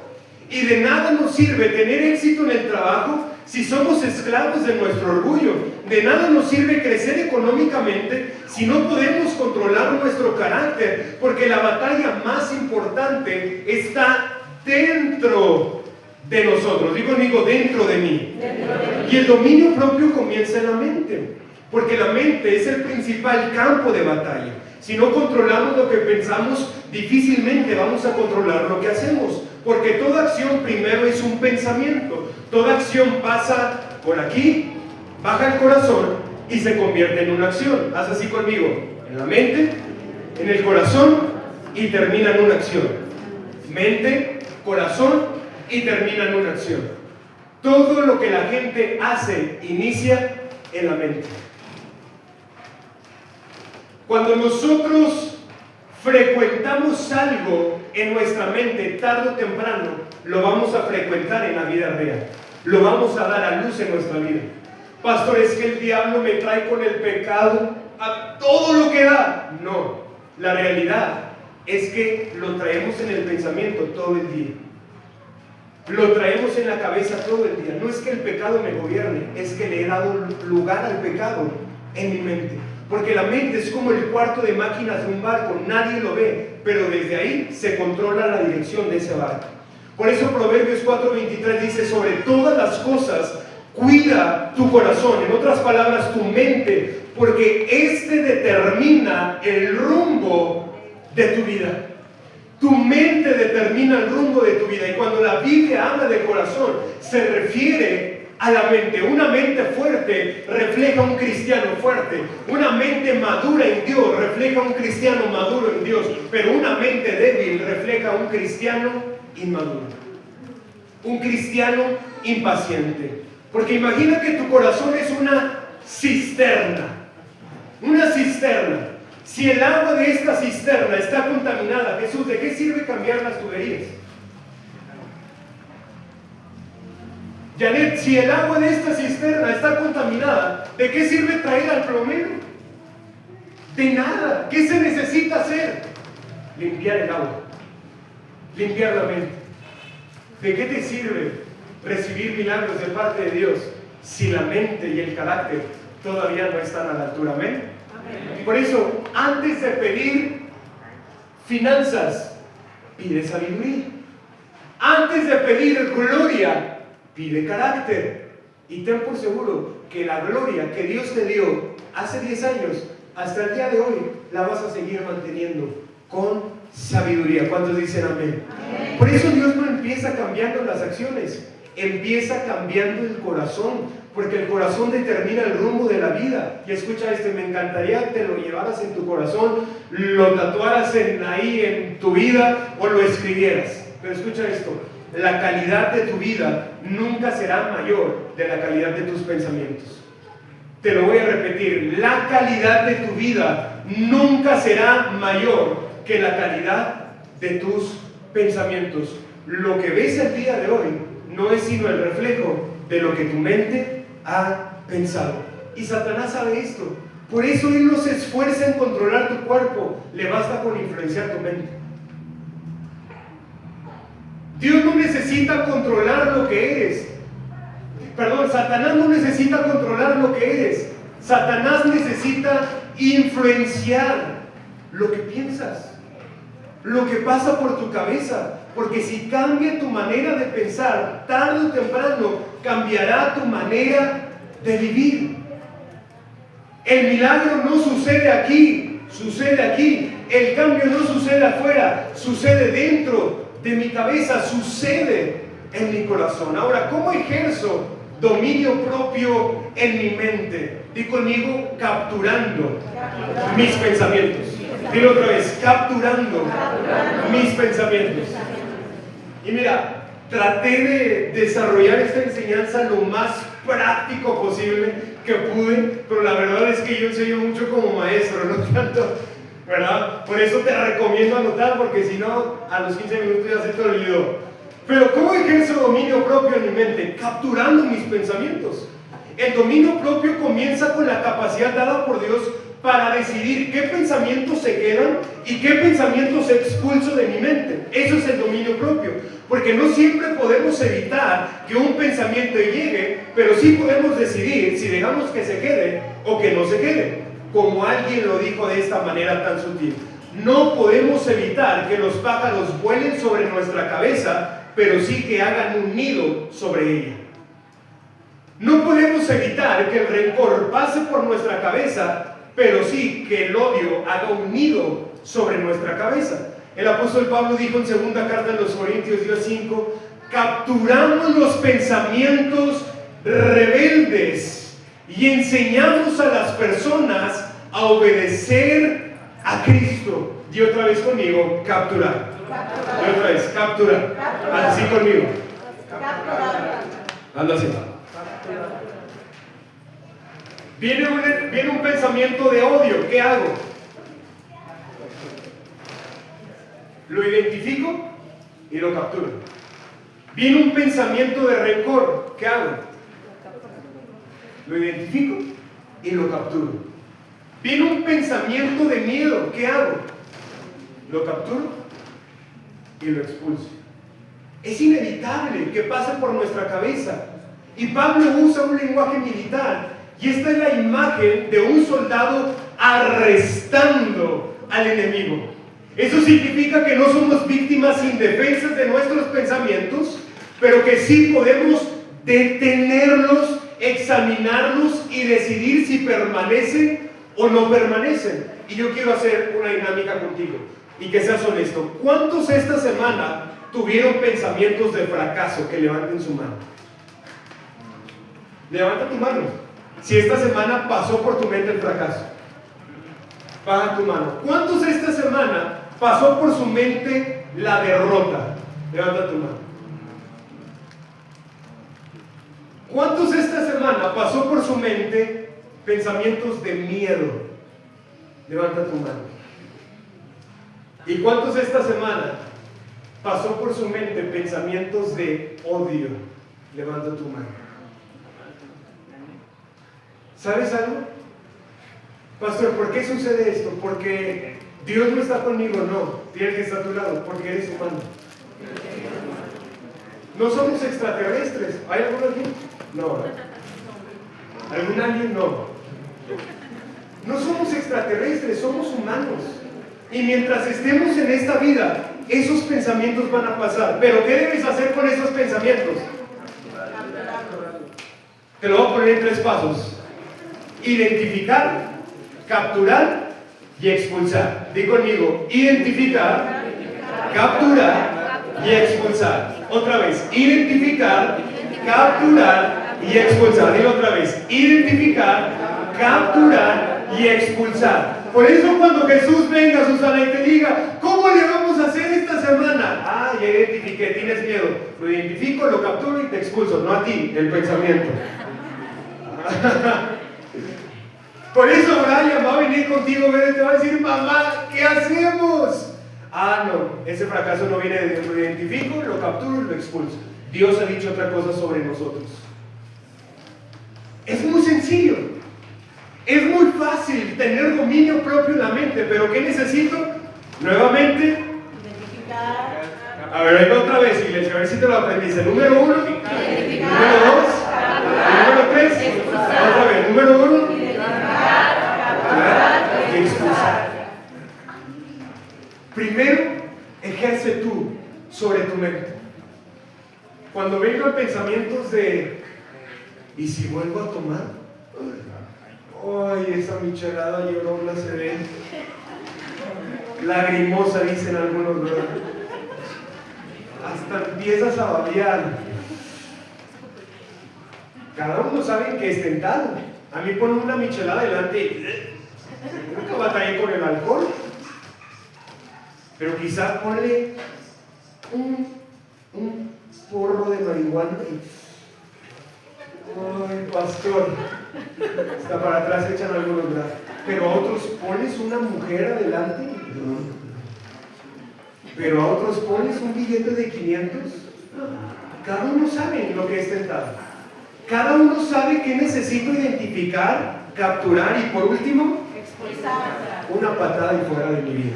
Y de nada nos sirve tener éxito en el trabajo si somos esclavos de nuestro orgullo. De nada nos sirve crecer económicamente si no podemos controlar nuestro carácter, porque la batalla más importante está dentro de nosotros. Digo, dentro de mí. Y el dominio propio comienza en la mente, porque la mente es el principal campo de batalla. Si no controlamos lo que pensamos, difícilmente vamos a controlar lo que hacemos, porque toda acción primero es un pensamiento. Toda acción pasa por aquí, baja el corazón y se convierte en una acción. Haz así conmigo: en la mente, en el corazón y termina en una acción. Mente, corazón y termina en una acción. Todo lo que la gente hace inicia en la mente. Cuando nosotros frecuentamos algo en nuestra mente, tarde o temprano lo vamos a frecuentar en la vida real. Lo vamos a dar a luz en nuestra vida. Pastor, es que el diablo me trae con el pecado a todo lo que da. No, la realidad es que lo traemos en el pensamiento todo el día. Lo traemos en la cabeza todo el día. No es que el pecado me gobierne, es que le he dado lugar al pecado en mi mente. Porque la mente es como el cuarto de máquinas de un barco, nadie lo ve, pero desde ahí se controla la dirección de ese barco. Por eso Proverbios 4:23 dice: sobre todas las cosas cuida tu corazón, en otras palabras tu mente, porque este determina el rumbo de tu vida. Tu mente determina el rumbo de tu vida. Y cuando la Biblia habla de corazón, se refiere a la mente. Una mente fuerte refleja un cristiano fuerte. Una mente madura en Dios refleja un cristiano maduro en Dios. Pero una mente débil refleja un cristiano inmaduro. Un cristiano impaciente. Porque imagina que tu corazón es una cisterna. Una cisterna. Si el agua de esta cisterna está contaminada, Jesús, ¿de qué sirve cambiar las tuberías? Janet, si el agua de esta cisterna está contaminada, ¿de qué sirve traer al plomero? De nada. ¿Qué se necesita hacer? Limpiar el agua, limpiar la mente. ¿De qué te sirve recibir milagros de parte de Dios si la mente y el carácter todavía no están a la altura? Amén. Por eso, antes de pedir finanzas, pide sabiduría. Antes de pedir gloria, pide carácter. Y ten por seguro que la gloria que Dios te dio hace 10 años, hasta el día de hoy, la vas a seguir manteniendo con sabiduría. ¿Cuántos dicen amén? Amén. Por eso Dios no empieza cambiando las acciones, empieza cambiando el corazón. Porque el corazón determina el rumbo de la vida. Y escucha me encantaría que te lo llevaras en tu corazón, lo tatuaras ahí en tu vida o lo escribieras. Pero escucha esto: la calidad de tu vida nunca será mayor de la calidad de tus pensamientos. Te lo voy a repetir: la calidad de tu vida nunca será mayor que la calidad de tus pensamientos. Lo que ves el día de hoy no es sino el reflejo de lo que tu mente ha pensado. Y Satanás sabe esto. Por eso él no se esfuerza en controlar tu cuerpo. Le basta con influenciar tu mente. Dios no necesita controlar lo que eres. Satanás no necesita controlar lo que eres. Satanás necesita influenciar lo que piensas, lo que pasa por tu cabeza. Porque si cambia tu manera de pensar, tarde o temprano cambiará tu manera de vivir. El milagro no sucede aquí, sucede aquí. El cambio no sucede afuera, sucede dentro de mi cabeza, sucede en mi corazón. Ahora, ¿cómo ejerzo dominio propio en mi mente? Di conmigo: capturando mis pensamientos. Dilo otra vez: capturando mis pensamientos. Y mira, traté de desarrollar esta enseñanza lo más práctico posible que pude, pero la verdad es que yo enseño mucho como maestro, no tanto, ¿verdad? Por eso te recomiendo anotar, porque si no, a los 15 minutos ya se te olvidó. Pero ¿cómo ejerzo dominio propio en mi mente? Capturando mis pensamientos. El dominio propio comienza con la capacidad dada por Dios para decidir qué pensamientos se quedan y qué pensamientos expulso de mi mente. Eso es el dominio propio. Porque no siempre podemos evitar que un pensamiento llegue, pero sí podemos decidir si dejamos que se quede o que no se quede. Como alguien lo dijo de esta manera tan sutil. No podemos evitar que los pájaros vuelen sobre nuestra cabeza, pero sí que hagan un nido sobre ella. No podemos evitar que el rencor pase por nuestra cabeza, pero sí que el odio haga un nido sobre nuestra cabeza. El apóstol Pablo dijo en segunda carta de los Corintios 10:5, capturamos los pensamientos rebeldes y enseñamos a las personas a obedecer a Cristo. Y otra vez conmigo, capturar. Y otra vez, capturar. Así conmigo. Anda así. Viene un pensamiento de odio, ¿qué hago? Lo identifico y lo capturo. Viene un pensamiento de rencor, ¿qué hago? Lo identifico y lo capturo. Viene un pensamiento de miedo, ¿qué hago? Lo capturo y lo expulso. Es inevitable que pase por nuestra cabeza. Y Pablo usa un lenguaje militar. Y esta es la imagen de un soldado arrestando al enemigo. Eso significa que no somos víctimas indefensas de nuestros pensamientos, pero que sí podemos detenerlos, examinarlos y decidir si permanecen o no permanecen. Y yo quiero hacer una dinámica contigo y que seas honesto. ¿Cuántos esta semana tuvieron pensamientos de fracaso? Que levanten su mano. Levanta tu mano. Si esta semana pasó por tu mente el fracaso, baja tu mano. ¿Cuántos esta semana pasó por su mente la derrota? Levanta tu mano. ¿Cuántos esta semana pasó por su mente pensamientos de miedo? Levanta tu mano. ¿Y cuántos esta semana pasó por su mente pensamientos de odio? Levanta tu mano. ¿Sabes algo? Pastor, ¿por qué sucede esto? Porque Dios no está conmigo, no. Tiene que estar a tu lado, porque eres humano. No somos extraterrestres. ¿Hay alguno aquí? No. ¿Algún alguien? No. No somos extraterrestres, somos humanos. Y mientras estemos en esta vida, esos pensamientos van a pasar. Pero ¿qué debes hacer con esos pensamientos? Te lo voy a poner en 3 pasos. Identificar, capturar y expulsar. Di conmigo, identificar, capturar y expulsar. Otra vez, identificar, capturar y expulsar. Dilo otra vez, identificar, capturar y expulsar. Por eso cuando Jesús venga, Susana, y te diga, ¿cómo le vamos a hacer esta semana? Ah, ya identifiqué, tienes miedo. Lo identifico, lo capturo y te expulso, no a ti, el pensamiento. Por eso Brian va a venir contigo, y te va a decir, mamá, ¿qué hacemos? Ah, no, ese fracaso no viene de Dios. Lo identifico, lo capturo y lo expulso. Dios ha dicho otra cosa sobre nosotros. Es muy sencillo. Es muy fácil tener dominio propio en la mente, pero ¿qué necesito? Nuevamente, identificar. A ver, venga otra vez, iglesia, a ver si te lo aprendiste. Número 1, número 2, número 3, otra vez, número 1, y expulsar. Primero, ejerce tú sobre tu mente. Cuando vengan pensamientos de, ¿y si vuelvo a tomar? Ay, esa michelada llorona se ve lagrimosa, dicen algunos, ¿verdad? Hasta empiezas a babear. Cada uno sabe que es tentado. A mí ponen una michelada delante y nunca batallé con el alcohol. Pero quizá ponle un porro de marihuana y... Ay, pastor, hasta para atrás echan algunos brazos. Pero a otros pones una mujer adelante, pero a otros pones un billete de 500 Cada uno sabe lo que es tentado. Cada uno sabe qué necesito identificar, capturar y por último, expulsar. Una patada y fuera de mi vida.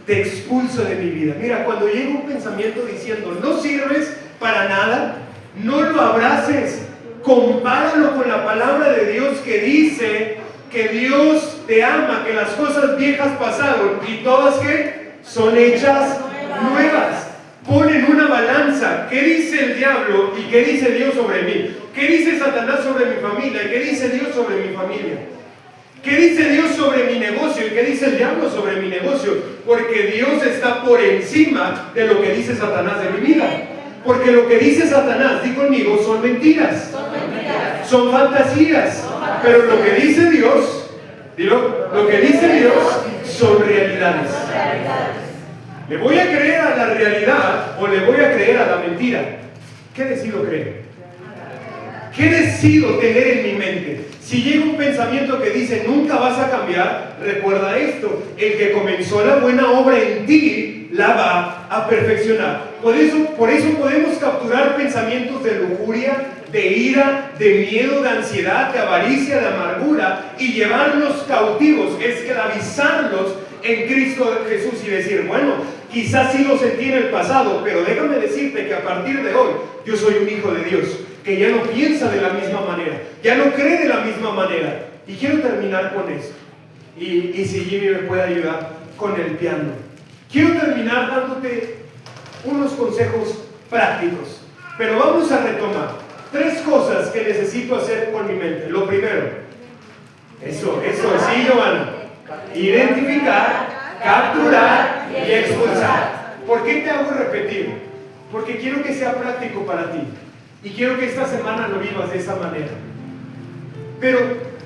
Te expulso de mi vida. Mira, cuando llega un pensamiento diciendo no sirves para nada, no lo abraces. Compáralo con la palabra de Dios que dice que Dios te ama, que las cosas viejas pasaron y todas que son hechas nuevas. Pon en una balanza qué dice el diablo y qué dice Dios sobre mí. ¿Qué dice Satanás sobre mi familia y qué dice Dios sobre mi familia? ¿Qué dice Dios sobre mi negocio y qué dice el diablo sobre mi negocio? Porque Dios está por encima de lo que dice Satanás de mi vida. Porque lo que dice Satanás, di conmigo, son mentiras. Son fantasías. Pero lo que dice Dios, dilo, lo que dice Dios son realidades. ¿Le voy a creer a la realidad o le voy a creer a la mentira? ¿Qué decido creer? ¿Qué decido tener en mi mente? Si llega un pensamiento que dice nunca vas a cambiar, recuerda esto: el que comenzó la buena obra en ti la va a perfeccionar. Por eso podemos capturar pensamientos de lujuria, de ira, de miedo, de ansiedad, de avaricia, de amargura y llevarlos cautivos, esclavizarlos en Cristo Jesús y decir, bueno, quizás sí lo sentí en el pasado, pero déjame decirte que a partir de hoy yo soy un hijo de Dios, que ya no piensa de la misma manera, ya no cree de la misma manera. Y quiero terminar con esto, y si Jimmy me puede ayudar con el piano. Quiero terminar dándote unos consejos prácticos, pero vamos a retomar 3 cosas que necesito hacer con mi mente. Lo primero, eso, sí, Giovanna. Identificar, capturar y expulsar. ¿Por qué te hago repetir? Porque quiero que sea práctico para ti y quiero que esta semana lo vivas de esa manera. Pero,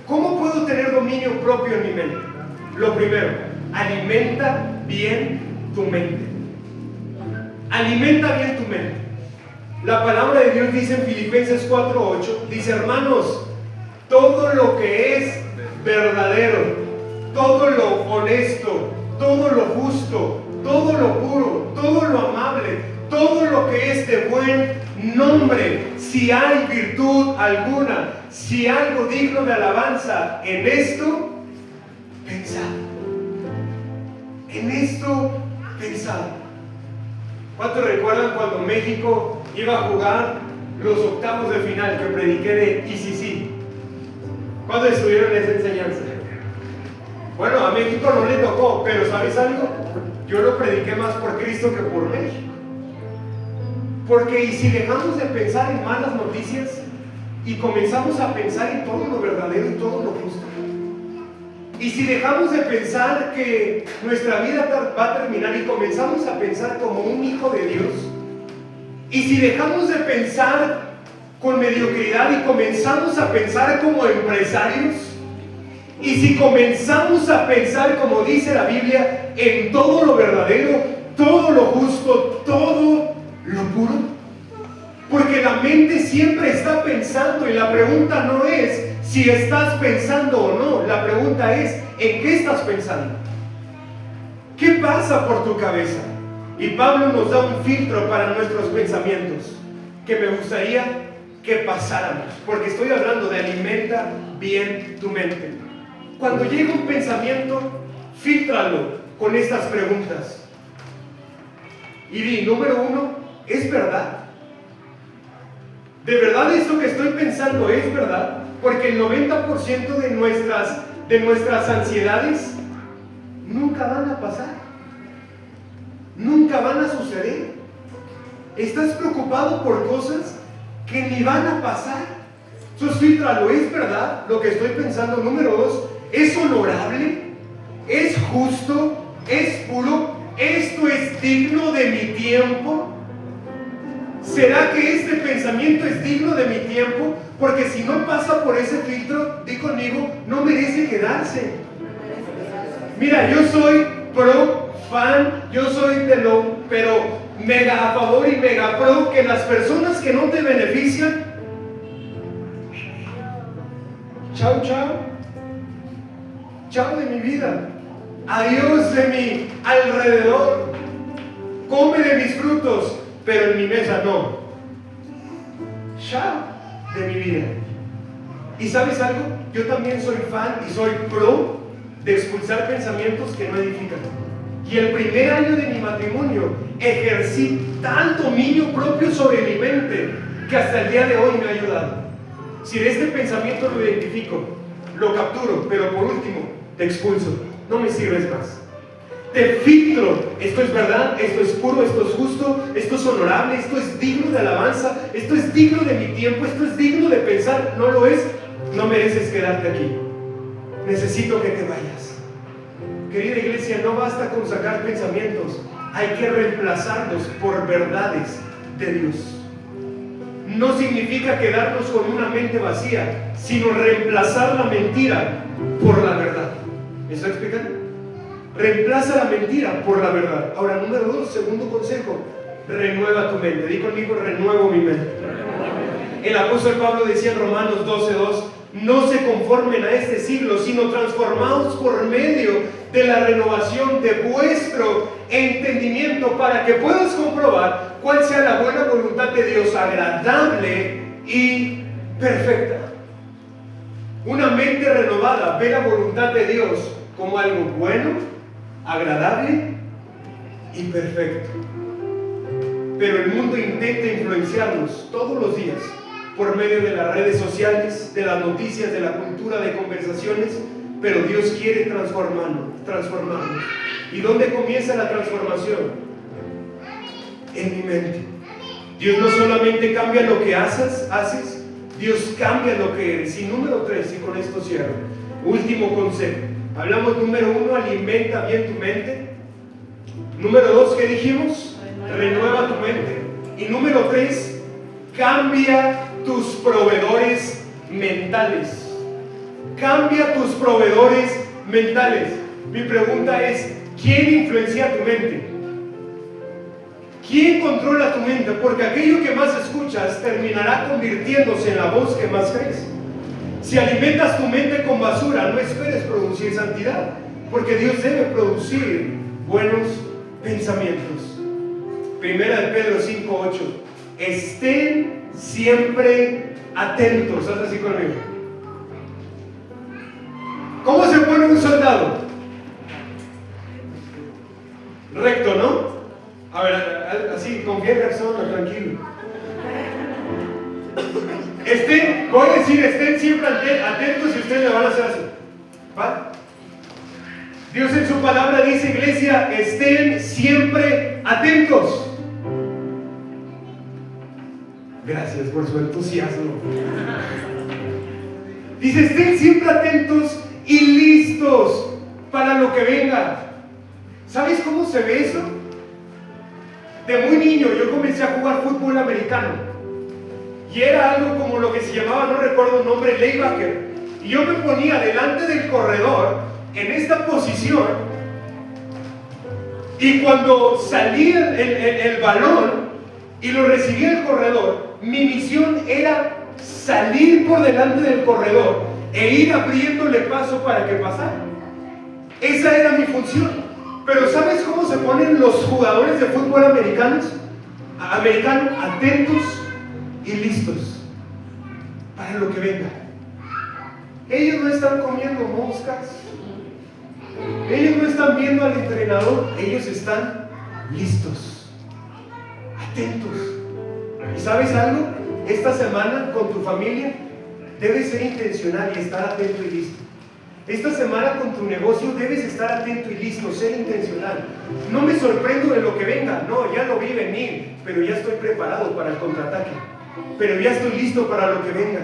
¿cómo puedo tener dominio propio en mi mente? Lo primero, alimenta bien tu mente. Alimenta bien tu mente. La palabra de Dios dice en Filipenses 4:8, dice, hermanos, todo lo que es verdadero, todo lo honesto, todo lo justo, todo lo puro, todo lo amable, todo lo que es de buen nombre, si hay virtud alguna, si algo digno de alabanza, en esto pensad. En esto pensad. ¿Cuántos recuerdan cuando México iba a jugar los octavos de final que prediqué de ICC? ¿Cuándo estuvieron esa enseñanza? Bueno, a México no le tocó, pero ¿sabes algo? Yo lo prediqué más por Cristo que por México. Porque y si dejamos de pensar en malas noticias y comenzamos a pensar en todo lo verdadero y todo lo justo, y si dejamos de pensar que nuestra vida va a terminar y comenzamos a pensar como un hijo de Dios, y si dejamos de pensar con mediocridad y comenzamos a pensar como empresarios, y si comenzamos a pensar, como dice la Biblia, en todo lo verdadero, todo lo justo, todo lo puro, porque la mente siempre está pensando y la pregunta no es si estás pensando o no, la pregunta es ¿en qué estás pensando? ¿Qué pasa por tu cabeza? Y Pablo nos da un filtro para nuestros pensamientos que me gustaría que pasáramos, porque estoy hablando de alimenta bien tu mente. Cuando llega un pensamiento, fíltralo con estas preguntas. Y di, número 1, ¿es verdad? ¿De verdad esto que estoy pensando es verdad? Porque el 90% de nuestras ansiedades nunca van a pasar. Nunca van a suceder. Estás preocupado por cosas que ni van a pasar. Entonces, fíltralo, ¿es verdad lo que estoy pensando? Número 2, ¿es honorable? ¿Es justo? ¿Es puro? ¿Esto es digno de mi tiempo? ¿Será que este pensamiento es digno de mi tiempo? Porque si no pasa por ese filtro, di conmigo, no merece quedarse. Mira, yo soy pro, fan, yo soy pero mega a favor y mega pro que las personas que no te benefician, chao, chao, chao de mi vida, adiós de mi alrededor, come de mis frutos, pero en mi mesa no. Chao de mi vida. ¿Y sabes algo? Yo también soy fan y soy pro de expulsar pensamientos que no edifican. Y el primer año de mi matrimonio ejercí tal dominio propio sobre mi mente que hasta el día de hoy me ha ayudado. Si de este pensamiento lo identifico, lo capturo, pero por último te expulso. No me sirves más. Te filtro. Esto es verdad, esto es puro, esto es justo, esto es honorable, esto es digno de alabanza, esto es digno de mi tiempo, esto es digno de pensar. No lo es, no mereces quedarte aquí. Necesito que te vayas. Querida iglesia, no basta con sacar pensamientos, hay que reemplazarlos por verdades de Dios. No significa quedarnos con una mente vacía, sino reemplazar la mentira por la verdad. ¿Me estoy explicando? Reemplaza la mentira por la verdad. Ahora, número 2, segundo consejo, renueva tu mente. Di conmigo, renuevo mi mente. El apóstol Pablo decía en Romanos 12:2, no se conformen a este siglo, sino transformaos por medio de la renovación de vuestro entendimiento, para que puedas comprobar cuál sea la buena voluntad de Dios, agradable y perfecta. Una mente renovada ve la voluntad de Dios como algo bueno, agradable y perfecto. Pero el mundo intenta influenciarnos todos los días por medio de las redes sociales, de las noticias, de la cultura, de conversaciones, pero Dios quiere transformarnos. ¿Y dónde comienza la transformación? En mi mente. Dios no solamente cambia lo que haces, Dios cambia lo que eres. Y número 3, y con esto cierro, último consejo. Hablamos número 1, alimenta bien tu mente. Número 2, ¿qué dijimos? Renueva tu mente. Y número 3, cambia tus proveedores mentales. Cambia tus proveedores mentales. Mi pregunta es, ¿quién influencia tu mente? ¿Quién controla tu mente? Porque aquello que más escuchas terminará convirtiéndose en la voz que más crees. Si alimentas tu mente con basura, no esperes producir santidad, porque Dios debe producir buenos pensamientos. Primera de Pedro 5:8. Estén siempre atentos. Haz así conmigo. ¿Cómo se pone un soldado? Recto, ¿no? A ver, así, con bien persona, tranquilo. Voy a decir, estén siempre atentos y ustedes le van a hacer así. ¿Va? Dios en su palabra dice, iglesia, estén siempre atentos. Gracias por su entusiasmo. Dice, estén siempre atentos y listos para lo que venga. ¿Sabes cómo se ve eso? De muy niño yo comencé a jugar fútbol americano y era algo como lo que se llamaba, no recuerdo el nombre, laybacker, y yo me ponía delante del corredor en esta posición, y cuando salía el balón y lo recibía el corredor, mi misión era salir por delante del corredor e ir abriéndole paso para que pasara. Esa era mi función. Pero ¿sabes cómo se ponen los jugadores de fútbol americano? Atentos y listos para lo que venga. Ellos no están comiendo moscas, ellos no están viendo al entrenador, ellos están listos, atentos. ¿Y sabes algo? Esta semana con tu familia debes ser intencional y estar atento y listo. Esta semana con tu negocio debes estar atento y listo, ser intencional. No me sorprendo de lo que venga, no, ya lo vi venir, pero ya estoy preparado para el contraataque, pero ya estoy listo para lo que venga.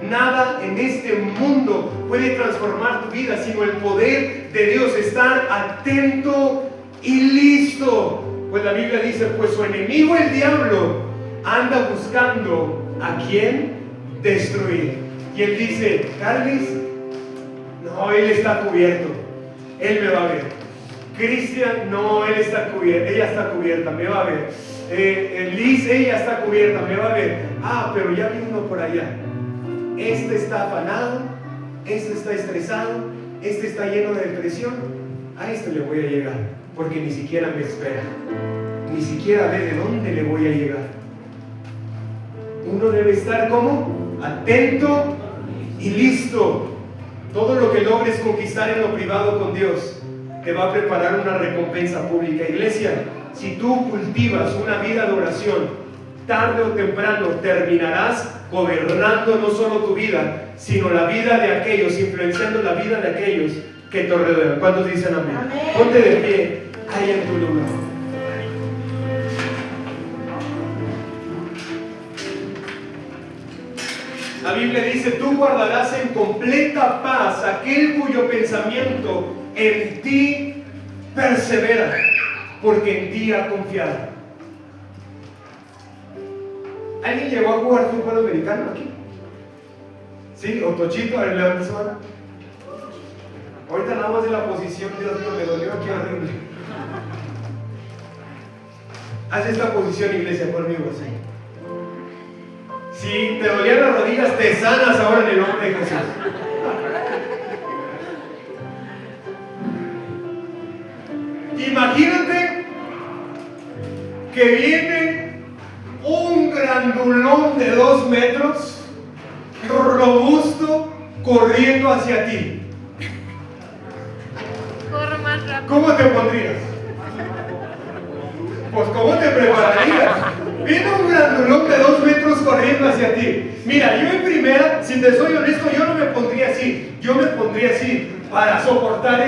Nada en este mundo puede transformar tu vida sino el poder de Dios. Estar atento y listo. Pues la Biblia dice, pues su enemigo el diablo anda buscando a quien destruir. Y él dice, Carlis, no, él está cubierto, él me va a ver. Cristian, no, él está cubierto, ella está cubierta, me va a ver. Liz, ella está cubierta, me va a ver. Ah, pero ya vi uno por allá. Este está afanado, este está estresado, este está lleno de depresión. A este le voy a llegar, porque ni siquiera me espera. ni siquiera ve de dónde le voy a llegar. Uno debe estar como atento y listo. Todo lo que logres conquistar en lo privado con Dios te va a preparar una recompensa pública. Iglesia, si tú cultivas una vida de oración, tarde o temprano terminarás gobernando no solo tu vida, sino la vida de aquellos, influenciando la vida de aquellos que te rodean. ¿Cuántos dicen amén? Amén. Ponte de pie ahí en tu lugar. La Biblia dice: tú guardarás en completa paz aquel cuyo pensamiento en ti persevera, porque en ti ha confiado. ¿Alguien llegó a jugar fútbol americano aquí? ¿Sí? ¿O Tochito? A ver, levanta su mano. Ahorita nada más de la posición, Dios mío, me dolió aquí horrible. Haz esta posición, iglesia, conmigo, así. Si te dolían las rodillas, te sanas ahora en el nombre de Jesús. Imagínate que viene un grandulón de 2 metros, robusto, corriendo hacia ti. Corro más rápido. ¿Cómo te pondrías? Pues ¿cómo te prepararías? Viene un grandulón de 2 metros corriendo hacia ti. Mira, yo en primera, si te soy honesto, yo no me pondría así. Yo me pondría así para soportar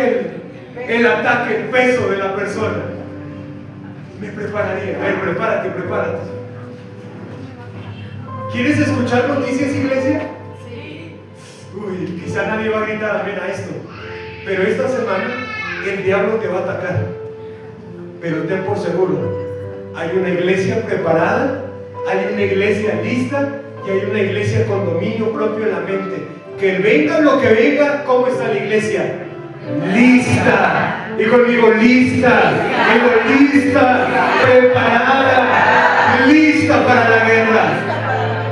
el ataque, el peso de la persona. Me prepararía. A ver, prepárate. ¿Quieres escuchar noticias, iglesia? Sí. Uy, quizá nadie va a gritar amén a esto. Pero esta semana el diablo te va a atacar. Pero ten por seguro, hay una iglesia preparada, hay una iglesia lista y hay una iglesia con dominio propio en la mente. Que venga lo que venga, ¿cómo está la iglesia? Lista. Y conmigo, lista. Digo, lista, preparada, lista para la guerra.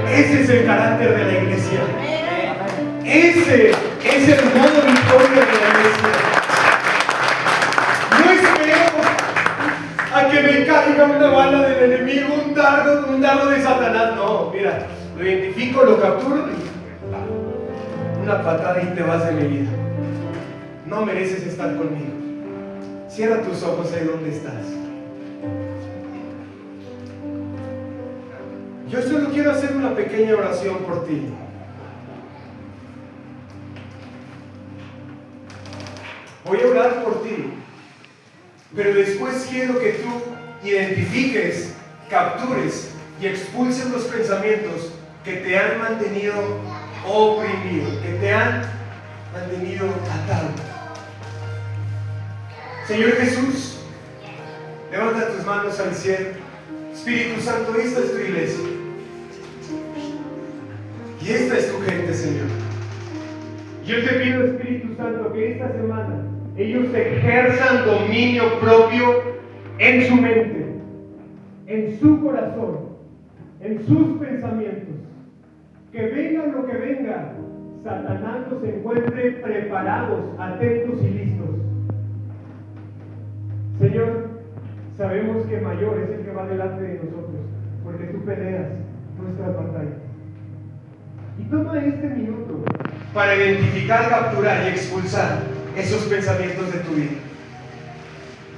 Ese es el carácter de la iglesia. Ese es el modo victoria de la iglesia. No espero a que me caiga una bala del enemigo, un dardo de Satanás. No, mira, lo identifico, lo capturo y una patada y te vas de mi vida. No mereces estar conmigo. Cierra tus ojos ahí donde estás. Yo solo quiero hacer una pequeña oración por ti. Voy a orar por ti, pero después quiero que tú identifiques, captures y expulses los pensamientos que te han mantenido oprimido, que te han mantenido atado. Señor Jesús, levanta tus manos al cielo. Espíritu Santo, esta es tu iglesia y esta es tu gente, Señor. Yo te pido, Espíritu Santo, que esta semana ellos ejerzan dominio propio en su mente, en su corazón, en sus pensamientos. Que venga lo que venga, Satanás los encuentre preparados, atentos y listos. Señor, sabemos que mayor es el que va delante de nosotros, porque tú peleas nuestras batallas. Y toma este minuto para identificar, capturar y expulsar esos pensamientos de tu vida.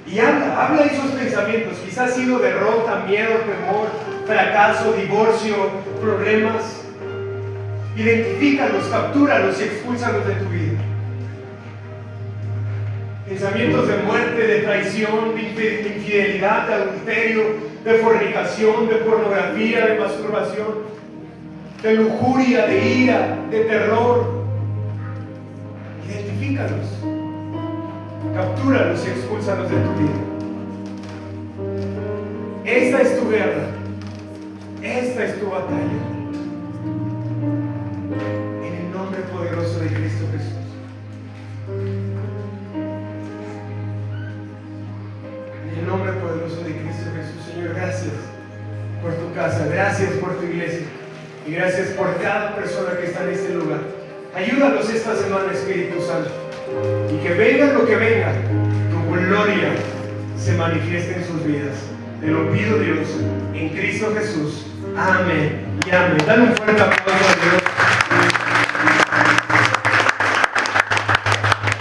Y habla esos pensamientos. Quizás ha sido derrota, miedo, temor, fracaso, divorcio, problemas. Identifícalos, captúralos y expúlsalos de tu vida. Pensamientos de muerte, de traición, de infidelidad, de adulterio, de fornicación, de pornografía, de masturbación, de lujuria, de ira, de terror. Identifícalos, captúralos y expúlsalos de tu vida. Esta es tu guerra, esta es tu batalla. En el nombre poderoso de Cristo Jesús. En el nombre poderoso de Cristo Jesús. Señor, gracias por tu casa, gracias por tu iglesia y gracias por cada persona que está en este lugar. Ayúdanos esta semana, Espíritu Santo, y que venga lo que venga, tu gloria se manifieste en sus vidas. Te lo pido, Dios, en Cristo Jesús. Amén y amén. Dale un fuerte aplauso a Dios.